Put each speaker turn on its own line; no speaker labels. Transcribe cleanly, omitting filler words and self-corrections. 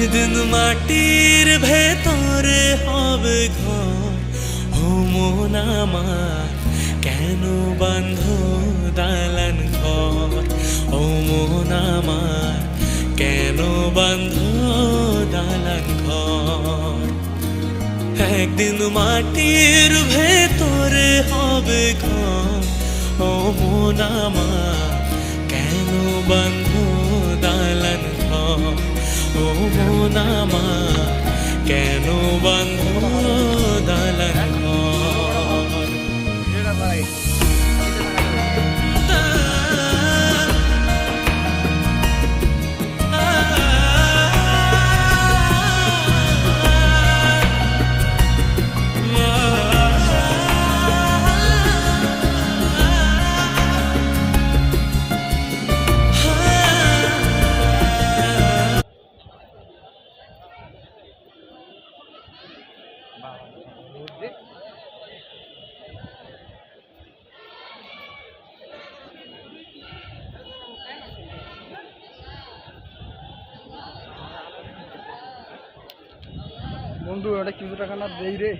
একদিন মাটির ভেতরে হবে ঘর। ও মন আমার কেন বাঁধ দালান ঘর? ও মন আমার কেন বাঁধ দালান ঘর? একদিন মাটির ভেতরে হবে ঘর। ও মন আমার কেন বাঁধ দালান ঘর? ও মন আমার কেন বাঁধ দালান ঘর?
বন্ধু এটা কিছু টাকা না দেই রে।